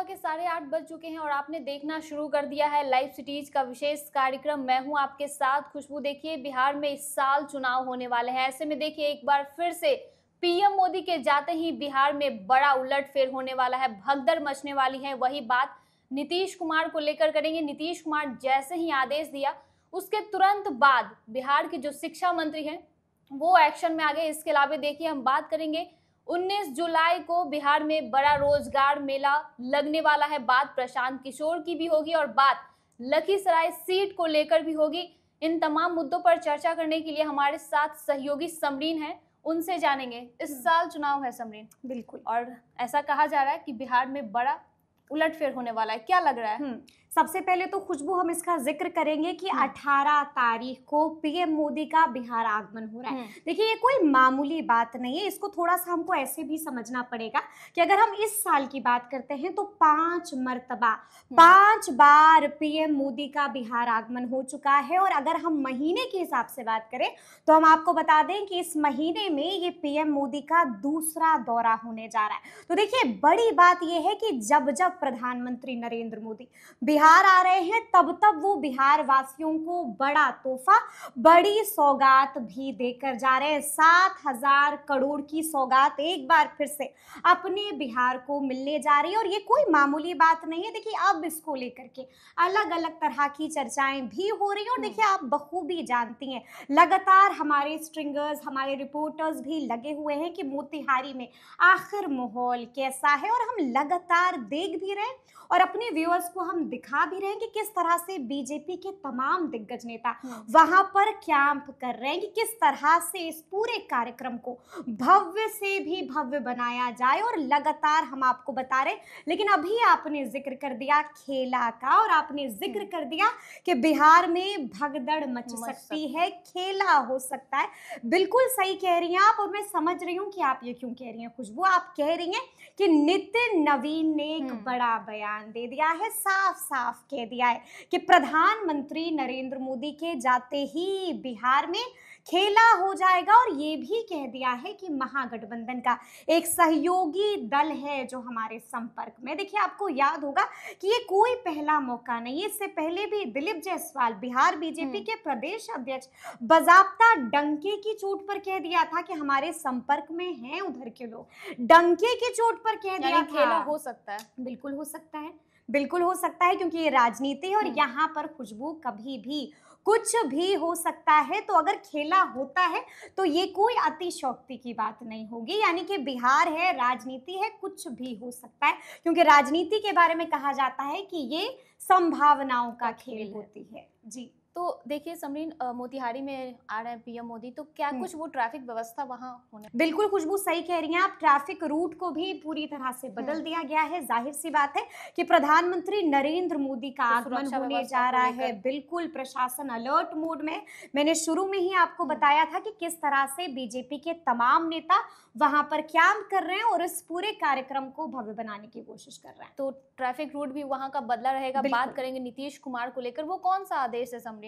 सुबह के 8:30 बज चुके हैं और आपने देखना शुरू कर दिया है लाइव सिटीज का विशेष कार्यक्रम। मैं हूं आपके साथ खुशबू। देखिए, बिहार में इस साल चुनाव होने वाले हैं। ऐसे में देखिए, एक बार फिर से पीएम मोदी के जाते ही बिहार में बड़ा उलटफेर होने वाला है, भगदड़ मचने वाली है। वही बात नीतीश कुमार को लेकर करेंगे। नीतीश कुमार जैसे ही आदेश दिया, उसके तुरंत बाद बिहार के जो शिक्षा मंत्री हैं वो एक्शन में आ गए। इसके अलावा देखिए, हम बात करेंगे 19 जुलाई को बिहार में बड़ा रोजगार मेला लगने वाला है। बात प्रशांत किशोर की भी होगी और बात लखीसराय सीट को लेकर भी होगी। इन तमाम मुद्दों पर चर्चा करने के लिए हमारे साथ सहयोगी समरीन हैं, उनसे जानेंगे। इस साल चुनाव है समरीन। बिल्कुल। और ऐसा कहा जा रहा है कि बिहार में बड़ा उलटफेर होने वाला है, क्या लग रहा है? सबसे पहले तो खुशबू हम इसका जिक्र करेंगे कि 18 तारीख को पीएम मोदी का बिहार आगमन हो रहा है। देखिए, ये कोई मामूली बात नहीं है। इसको थोड़ा सा हमको ऐसे भी समझना पड़ेगा कि अगर हम इस साल की बात करते हैं तो 5 बार पीएम मोदी का बिहार आगमन हो चुका है। और अगर हम महीने के हिसाब से बात करें तो हम आपको बता दें कि इस महीने में ये पीएम मोदी का दूसरा दौरा होने जा रहा है। तो देखिए, बड़ी बात यह है कि जब जब प्रधानमंत्री नरेंद्र मोदी बिहार आ रहे हैं तब वो बिहार वासियों को बड़ा तोहफा, बड़ी सौगात भी देकर जा रहे हैं। 7,000 करोड़ की सौगात एक बार फिर से अपने बिहार को मिलने जा रही है। और ये कोई मामूली बात नहीं है। देखिए, अब इसको लेकर के अलग अलग तरह की चर्चाएं भी हो रही हैं। और देखिए, आप बखूबी जानती हैं, लगातार हमारे स्ट्रिंगर्स, हमारे रिपोर्टर्स भी लगे हुए हैं कि मोतिहारी में आखिर माहौल कैसा है। और हम लगातार देख भी रहे हैं और अपने व्यूअर्स को हम दिखा भी रहे हैं कि किस तरह से बीजेपी के तमाम दिग्गज नेता वहां पर कैंप कर रहे हैं कि किस तरह से इस पूरे कार्यक्रम को भव्य से भी भव्य बनाया जाए। और लगातार हम आपको बता रहे हैं। लेकिन अभी आपने जिक्र कर दिया खेला का, और आपने जिक्र कर दिया कि बिहार में भगदड़ मच सकती है, खेला हो सकता है। बिल्कुल सही कह रही हैं आप। और मैं समझ रही हूँ कि आप ये क्यों कह रही हैं खुशबू। आप कह रही हैं कि नितिन नवीन ने एक बड़ा बयान दे दिया है, साफ साफ कह दिया है कि प्रधानमंत्री नरेंद्र मोदी के जाते ही बिहार में खेला हो जाएगा। और ये भी कह दिया है कि महागठबंधन का एक सहयोगी दल है जो हमारे संपर्क में। देखिए, आपको याद होगा कि ये कोई पहला मौका नहीं है। इससे पहले भी दिलीप जायसवाल, बिहार बीजेपी के प्रदेश अध्यक्ष, बाकायदा डंके की चोट पर कह दिया था कि हमारे संपर्क में हैं उधर के लोग। डंके की चोट पर कह दिया था। खेला हो सकता है। बिल्कुल हो सकता है, बिल्कुल हो सकता है, क्योंकि ये राजनीति है और यहाँ पर खुशबू कभी भी कुछ भी हो सकता है। तो अगर खेला होता है तो ये कोई अतिशयोक्ति की बात नहीं होगी। यानी कि बिहार है, राजनीति है, कुछ भी हो सकता है, क्योंकि राजनीति के बारे में कहा जाता है कि ये संभावनाओं का खेल होती है। जी। तो देखिए समरीन, मोतिहारी में आ रहे हैं पीएम मोदी, तो क्या कुछ वो ट्रैफिक व्यवस्था वहां होने? बिल्कुल खुशबू सही कह रही हैं आप। ट्रैफिक रूट को भी पूरी तरह से बदल दिया गया है। जाहिर सी बात है कि प्रधानमंत्री नरेंद्र मोदी का आगमन होने जा रहा है। बिल्कुल, प्रशासन अलर्ट मोड में। मैंने शुरू में ही आपको बताया था कि किस तरह से बीजेपी के तमाम नेता वहां पर कैंप कर रहे हैं और इस पूरे कार्यक्रम को भव्य बनाने की कोशिश कर रहे हैं। तो ट्रैफिक रूट भी वहां का बदला रहेगा। बात करेंगे नीतीश कुमार को लेकर, वो कौन सा आदेश है समरीन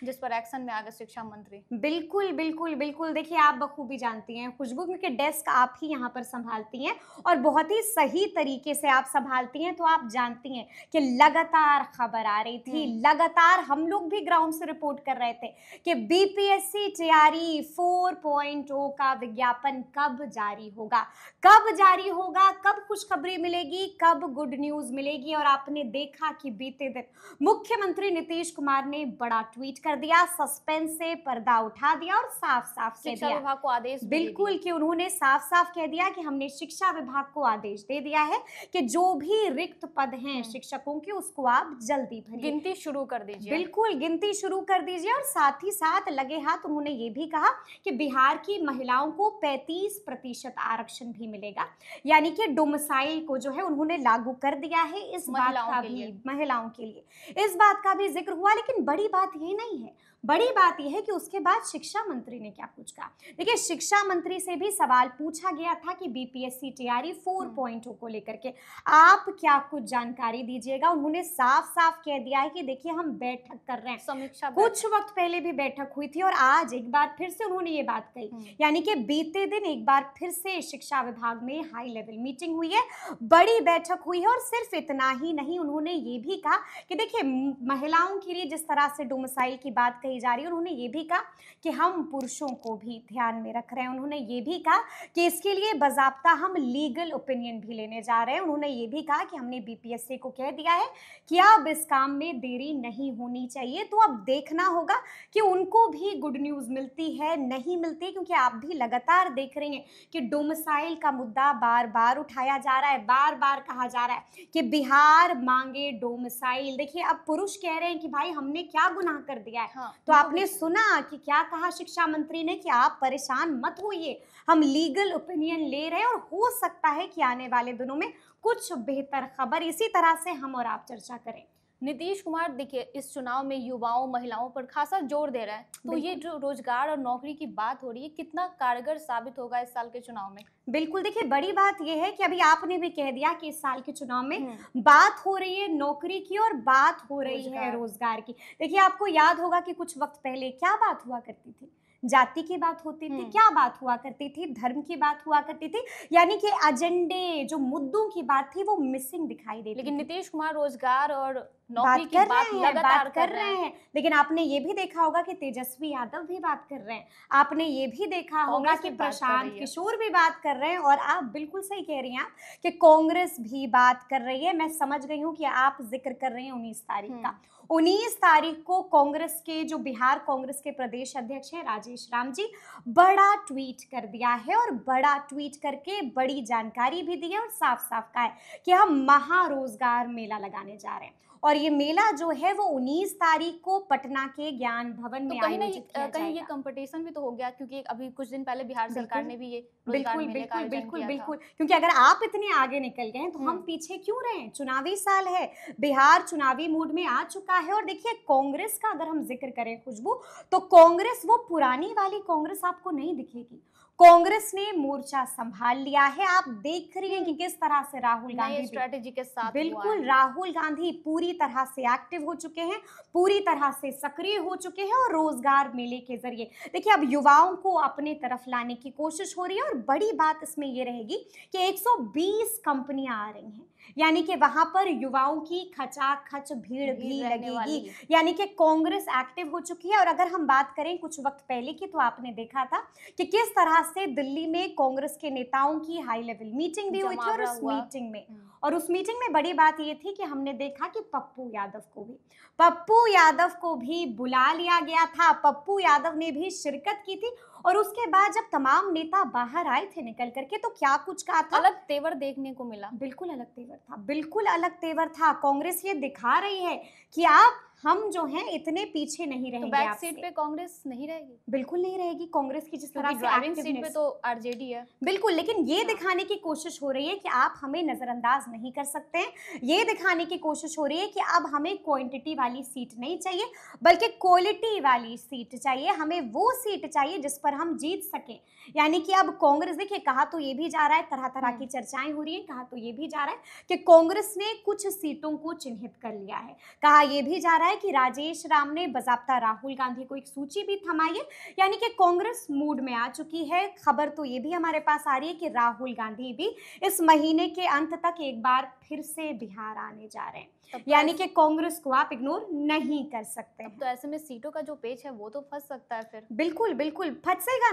जिस पर एक्शन में आ गए शिक्षा मंत्री? बिल्कुल बिल्कुल बिल्कुल। देखिए, आप बखूबी जानती हैं खुशबू, क्योंकि डेस्क आप ही यहाँ पर संभालती हैं और बहुत ही सही तरीके से आप संभालती हैं। तो आप जानती हैं कि लगातार खबर आ रही थी, लगातार हम लोग भी ग्राउंड से रिपोर्ट कर रहे थे कि बीपीएससी तैयारी 4.0 का विज्ञापन कब जारी होगा, कब जारी होगा, कब खुशखबरी मिलेगी, कब गुड न्यूज मिलेगी। और आपने देखा कि बीते दिन मुख्यमंत्री नीतीश कुमार ने बड़ा ट्वीट कर दिया, सस्पेंस से पर्दा उठा दिया और साफ साफ शिक्षा विभाग को आदेश बिल्कुल कि उन्होंने साफ साफ कह दिया कि हमने शिक्षा विभाग को आदेश दे दिया है कि जो भी रिक्त पद हैं शिक्षकों के, उसको आप जल्दी भरिए, गिनती शुरू कर दीजिए। बिल्कुल, गिनती शुरू कर दीजिए। और साथ ही साथ लगे हाथ उन्होंने ये भी कहा कि बिहार की महिलाओं को 35% आरक्षण भी मिलेगा। यानी कि डोमिसाइल को जो है उन्होंने लागू कर दिया है। इस बात का भी महिलाओं के लिए इस बात का भी जिक्र हुआ। लेकिन बड़ी बात ये नहीं है, बड़ी बात यह है कि उसके बाद शिक्षा मंत्री ने क्या कुछ कहा। देखिए, शिक्षा मंत्री से भी सवाल पूछा गया था कि बीपीएससी तैयारी 4.0 को लेकर के आप क्या कुछ जानकारी दीजिएगा। उन्होंने साफ साफ कह दिया है कि देखिए, हम बैठक कर रहे हैं, समीक्षा कुछ वक्त पहले भी बैठक हुई थी और आज एक बार फिर से उन्होंने ये बात कही, यानी कि बीते दिन एक बार फिर से शिक्षा विभाग में हाई लेवल मीटिंग हुई है, बड़ी बैठक हुई है। और सिर्फ इतना ही नहीं, उन्होंने ये भी कहा कि देखिए, महिलाओं के लिए जिस तरह से डोमिसाइल की बात कही जा रही है, उन्होंने ये भी कहा कि हम पुरुषों को भी ध्यान में रख रहे हैं। उन्होंने ये भी कहा कि इसके लिए बाज़ाब्ता हम लीगल ओपिनियन भी लेने जा रहे हैं। उन्होंने ये भी कहा कि हमने बीपीएससी को कह दिया है कि अब इस काम में देरी नहीं होनी चाहिए। तो अब देखना होगा कि उनको भी गुड न्यूज़ मिलती है नहीं मिलती, क्योंकि आप भी लगातार देख रही हैं कि डोमिसाइल का मुद्दा बार बार उठाया जा रहा है, बार बार कहा जा रहा है कि बिहार मांगे डोमिसाइल। देखिए, अब पुरुष कह रहे हैं कि भाई हमने क्या गुनाह कर दिया है। हाँ, तो आपने सुना कि क्या कहा शिक्षा मंत्री ने कि आप परेशान मत होइए, हम लीगल ओपिनियन ले रहे हैं और हो सकता है कि आने वाले दिनों में कुछ बेहतर खबर इसी तरह से हम और आप चर्चा करें। नीतीश कुमार देखिए इस चुनाव में युवाओं महिलाओं पर खासा जोर दे रहा है, तो ये जो रोजगार और नौकरी की बात हो रही है, कितना कारगर साबित होगा इस साल के चुनाव में? बिल्कुल, देखिए, बड़ी बात यह है कि अभी आपने भी कह दिया कि इस साल के चुनाव में बात हो रही है नौकरी की और बात हो रही है रोजगार की। देखिए, आपको याद होगा कि कुछ वक्त पहले क्या बात हुआ करती थी, जाति की बात होती थी, क्या बात हुआ करती थी, धर्म की बात हुआ करती थी, यानी कि एजेंडे जो मुद्दों की बात थी वो मिसिंग दिखाई देती लेकिन थी। नीतीश कुमार रोजगार और नौकरी की बात लगातार कर रहे हैं। लेकिन आपने ये भी देखा होगा कि तेजस्वी यादव भी बात कर रहे हैं, आपने ये भी देखा होगा कि प्रशांत किशोर भी बात कर रहे हैं, और आप बिल्कुल सही कह रही हैं आप कि कांग्रेस भी बात कर रही है। मैं समझ गई हूँ कि आप जिक्र कर रहे हैं 19 तारीख का। 19 तारीख को कांग्रेस के जो बिहार कांग्रेस के प्रदेश अध्यक्ष हैं राजेश राम जी, बड़ा ट्वीट कर दिया है और बड़ा ट्वीट करके बड़ी जानकारी भी दी है और साफ साफ कहा है कि हम महारोजगार मेला लगाने जा रहे हैं। और ये मेला जो है वो 19 तारीख को पटना के ज्ञान भवन में आयोजित किया जाएगा। ये कंपटीशन भी तो हो गया, क्योंकि अभी कुछ दिन पहले बिहार सरकार ने भी ये बिल्कुल बिल्कुल बिल्कुल बिल्कुल, क्योंकि अगर आप इतने आगे निकल गए हैं तो हम पीछे क्यों रहे? चुनावी साल है, बिहार चुनावी मूड में आ चुका है। और देखिए, कांग्रेस का अगर हम जिक्र करें खुशबू, तो कांग्रेस वो पुरानी वाली कांग्रेस आपको नहीं दिखेगी। कांग्रेस ने मोर्चा संभाल लिया है। आप देख रही हैं कि किस तरह से राहुल गांधी स्ट्रेटेजी के साथ, बिल्कुल राहुल गांधी पूरी तरह से एक्टिव हो चुके हैं, पूरी तरह से सक्रिय हो चुके हैं और रोजगार मेले के जरिए देखिए अब युवाओं को अपने तरफ लाने की कोशिश हो रही है। और बड़ी बात इसमें ये रहेगी कि 120 कंपनियां आ रही हैं, यानी कि वहां पर युवाओं की खचाखच भीड़ भी लगेगी, यानी कि कांग्रेस एक्टिव हो चुकी है। और अगर हम बात करें कुछ वक्त पहले की, तो आपने देखा था कि किस तरह से दिल्ली में कांग्रेस के नेताओं की हाई लेवल मीटिंग भी हुई थी। और उस मीटिंग में बड़ी बात ये थी कि हमने देखा कि पप्पू यादव को भी बुला लिया गया था, पप्पू यादव ने भी शिरकत की थी। और उसके बाद जब तमाम नेता बाहर आए थे निकल करके, तो क्या कुछ कहा था? अलग तेवर देखने को मिला। बिल्कुल अलग तेवर था, बिल्कुल अलग तेवर था। कांग्रेस ये दिखा रही है कि आप हम जो हैं इतने पीछे नहीं रहेंगे। तो बैक सीट पे कांग्रेस नहीं रहेगी? बिल्कुल नहीं रहेगी। कांग्रेस की जिस तरह से ड्राइविंग सीट पे तो आरजेडी है। बिल्कुल, लेकिन ये दिखाने की कोशिश हो रही है कि आप हमें नजरअंदाज नहीं कर सकते हैं। ये दिखाने की कोशिश हो रही है कि अब हमें क्वांटिटी वाली सीट नहीं चाहिए, बल्कि क्वालिटी वाली सीट चाहिए। हमें वो सीट चाहिए जिस पर हम जीत सकें। यानी कि अब कांग्रेस, देखिए, कहा तो ये भी जा रहा है, तरह तरह की चर्चाएं हो रही है, कहा तो ये भी जा रहा है कि कांग्रेस ने कुछ सीटों को चिन्हित कर लिया है। कहा यह भी जा रहा है कि राजेश राम ने बाज़ाब्ता राहुल गांधी को एक सूची भी थमाई है, यानी कि कांग्रेस मूड में आ चुकी है। खबर तो ये भी हमारे पास आ रही है कि राहुल गांधी भी इस महीने के अंत तक एक बार फिर से बिहार आने जा रहे हैं, यानी कि कांग्रेस को आप इग्नोर नहीं कर सकते हैं। तो ऐसे में सीटों का जो पेच है वो तो फंस सकता है फिर। बिल्कुल बिल्कुल, फंसेगा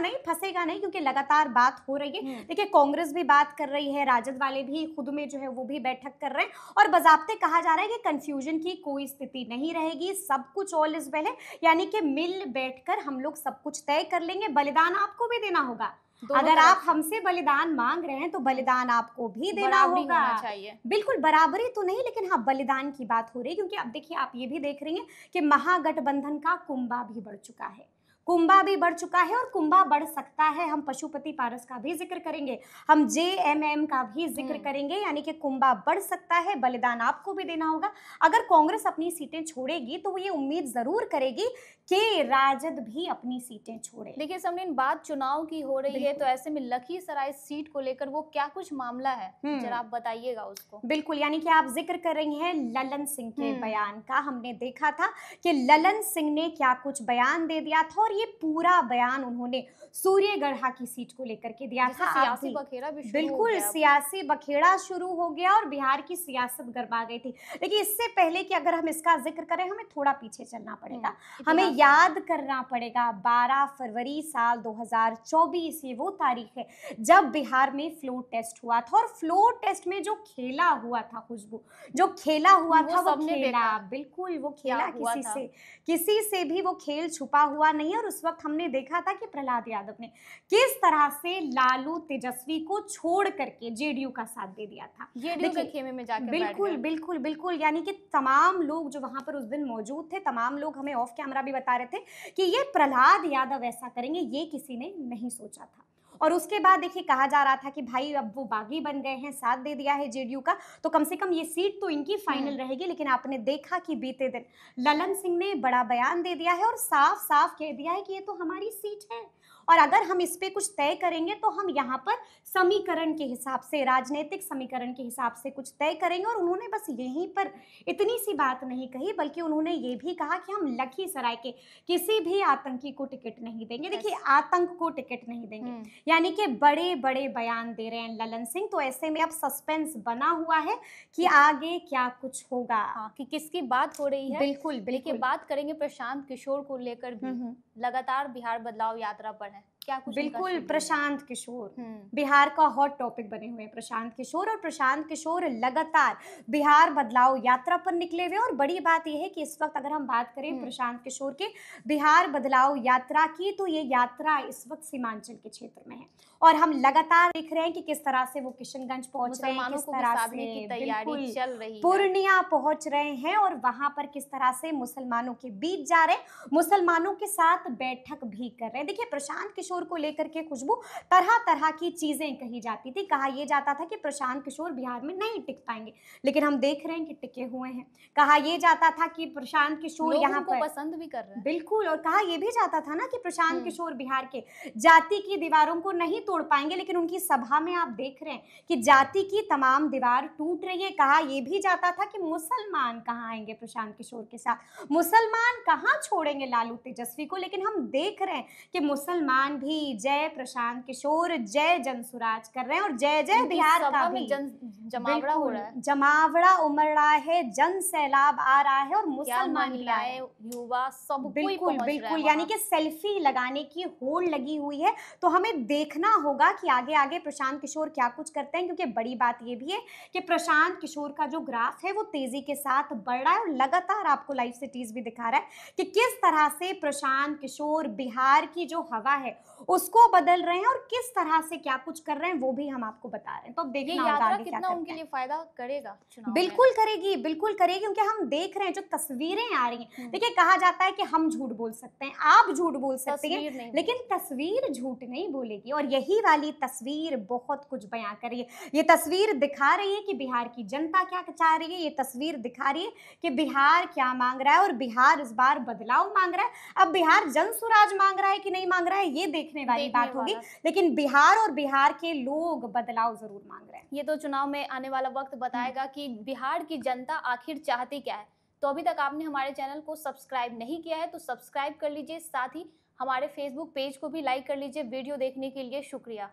नहीं, क्योंकि लगातार बात हो रही है। देखिए, कांग्रेस भी बात कर रही है, राजद वाले भी खुद में जो है वो भी बैठक कर रहे हैं, और बाज़ाब्ते कहा जा रहा है कि कंफ्यूजन की कोई स्थिति नहीं रहेगी, सब कुछ ऑल इज वेल है, यानी कि मिल बैठकर हम लोग सब कुछ तय कर लेंगे। बलिदान आपको भी देना होगा, अगर आप हमसे बलिदान मांग रहे हैं तो बलिदान आपको भी देना होगा। चाहिए। बिल्कुल, बराबरी तो नहीं, लेकिन हाँ, बलिदान की बात हो रही है। क्योंकि अब देखिए, आप ये भी देख रही हैं कि महागठबंधन का कुंभा भी बढ़ चुका है। कुंभा भी बढ़ चुका है और कुंभा बढ़ सकता है। हम पशुपति पारस का भी जिक्र करेंगे, हम JMM का भी जिक्र करेंगे, यानी कि कुंभा बढ़ सकता है। बलिदान आपको भी देना होगा। अगर कांग्रेस अपनी सीटें छोड़ेगी तो वो ये उम्मीद जरूर करेगी कि राजद भी अपनी सीटें छोड़े। देखिए समरीन, बात चुनाव की हो रही है, तो ऐसे में लखीसराय सीट को लेकर वो क्या कुछ मामला है, जरा आप बताइएगा उसको। बिल्कुल, यानी कि आप जिक्र कर रही हैं ललन सिंह के बयान का। हमने देखा था कि ललन सिंह ने क्या कुछ बयान दे दिया था और ये पूरा बयान उन्होंने सूर्यगढ़ा की सीट को लेकर के दिया था। सियासी बखेड़ा भी शुरू बिल्कुल हो गया। सियासी बखेड़ा शुरू हो गया और बिहार की सियासत गरमा गई थी। लेकिन इससे पहले कि अगर हम इसका जिक्र करें, हमें थोड़ा पीछे चलना पड़ेगा। हमें याद करना पड़ेगा 12 फरवरी साल 2024, ये वो तारीख है जब बिहार में फ्लोर टेस्ट हुआ था। और फ्लोर टेस्ट में जो खेला हुआ था खुशबू, जो खेला हुआ था वो खेला, बिल्कुल वो खेला किसी से भी वो खेल छुपा हुआ नहीं। और उस वक्त हमने देखा था कि प्रहलाद यादव ने किस तरह से लालू तेजस्वी को छोड़ करके जेडीयू का साथ दे दिया था, जेडीयू के खेमे में जाकर। बिल्कुल बिल्कुल बिल्कुल, यानी कि तमाम लोग जो वहां पर उस दिन मौजूद थे, तमाम लोग हमें ऑफ कैमरा भी बता रहे थे कि ये प्रहलाद यादव ऐसा करेंगे, ये किसी ने नहीं सोचा था। और उसके बाद देखिए कहा जा रहा था कि भाई अब वो बागी बन गए हैं, साथ दे दिया है जेडीयू का, तो कम से कम ये सीट तो इनकी फाइनल रहेगी। लेकिन आपने देखा कि बीते दिन ललन सिंह ने बड़ा बयान दे दिया है और साफ साफ कह दिया है कि ये तो हमारी सीट है और अगर हम इस पे कुछ तय करेंगे तो हम यहाँ पर समीकरण के हिसाब से, राजनीतिक समीकरण के हिसाब से कुछ तय करेंगे। और उन्होंने बस यहीं पर इतनी सी बात नहीं कही, बल्कि उन्होंने ये भी कहा कि हम लखीसराय के किसी भी आतंकी को टिकट नहीं देंगे। देखिए आतंक को टिकट नहीं देंगे, यानी कि बड़े बड़े बयान दे रहे हैं ललन सिंह। तो ऐसे में अब सस्पेंस बना हुआ है कि आगे क्या कुछ होगा, कि किसकी बात हो रही है। बिल्कुल बिल्कुल, बात करेंगे प्रशांत किशोर को लेकर भी, लगातार बिहार बदलाव यात्रा पर है, क्या कुछ? बिल्कुल, प्रशांत किशोर बिहार का हॉट टॉपिक बने हुए हैं प्रशांत किशोर। और प्रशांत किशोर लगातार बिहार बदलाव यात्रा पर निकले हुए। और बड़ी बात यह है कि इस वक्त अगर हम बात करें प्रशांत किशोर के बिहार बदलाव यात्रा की, तो ये यात्रा इस वक्त सीमांचल के क्षेत्र में है और हम लगातार देख रहे हैं कि किस तरह से वो किशनगंज पहुंच रहे हैं, किस तरह से तैयारी चल रही है, पूर्णिया पहुंच रहे हैं और वहां पर किस तरह से मुसलमानों के बीच जा रहे हैं, मुसलमानों के साथ बैठक भी कर रहे हैं। देखिए प्रशांत किशोर को लेकर के खुशबू तरह तरह की चीजें कही जाती थी। कहा यह जाता था कि प्रशांत किशोर बिहार में नहीं टिक पाएंगे, लेकिन हम देख रहे हैं कि टिके हुए हैं। कहा यह जाता था कि प्रशांत किशोर यहाँ पर पसंद भी कर रहे हैं, बिल्कुल। और कहा यह भी जाता था ना कि प्रशांत किशोर बिहार के जाति की दीवारों को नहीं तोड़ पाएंगे, लेकिन उनकी सभा में आप देख रहे हैं कि जाति की तमाम दीवार टूट रही है। कहा यह भी जाता था कि मुसलमान कहाँ आएंगे प्रशांत किशोर के साथ, मुसलमान कहाँ छोड़ेंगे लालू तेजस्वी को। लेकिन हम देख रहे हैं कि मुसलमान भी जय प्रशांत किशोर, जय जनसुराज कर रहे हैं और जय जय बिहार का भी जमावड़ा हो रहा है, जमावड़ा उमड़ रहा है, जन सैलाब आ रहा है और मुसलमान युवा सब बिल्कुल बिल्कुल, यानी कि सेल्फी लगाने की होड़ लगी हुई है। तो हमें देखना होगा कि आगे आगे प्रशांत किशोर क्या कुछ करते हैं, क्योंकि बड़ी बात ये भी है कि प्रशांत किशोर का जो ग्राफ है वो तेजी के साथ बढ़ रहा है और लगातार आपको लाइव सिटीज भी दिखा रहा है कि किस तरह से प्रशांत किशोर बिहार की जो हवा है उसको बदल रहे हैं और किस तरह से क्या कुछ कर रहे हैं वो भी हम आपको बता रहे हैं। तो अब देखना होगा आगे कितना उनके लिए फायदा करेगा चुनाव। बिल्कुल करेगी, बिल्कुल करेगी, क्योंकि हम देख रहे हैं जो तस्वीरें आ रही हैं। देखिए कहा जाता है कि हम झूठ बोल सकते हैं, आप झूठ बोल सकते हैं, लेकिन तस्वीर झूठ नहीं बोलेगी। और यही वाली तस्वीर बहुत कुछ बयां कर रही है। ये तस्वीर दिखा रही है कि बिहार की जनता क्या चाह रही है, ये तस्वीर दिखा रही है कि बिहार क्या मांग रहा है और बिहार इस बार बदलाव मांग रहा है। अब बिहार जनसुराज मांग रहा है कि नहीं मांग रहा है ये देखने वाली बात होगी, लेकिन बिहार और बिहार के लोग बदलाव जरूर मांग रहे हैं। ये तो चुनाव में आने वाला वक्त बताएगा कि बिहार की जनता आखिर चाहती क्या है। तो अभी तक आपने हमारे चैनल को सब्सक्राइब नहीं किया है तो सब्सक्राइब कर लीजिए, साथ ही हमारे फेसबुक पेज को भी लाइक कर लीजिए। वीडियो देखने के लिए शुक्रिया।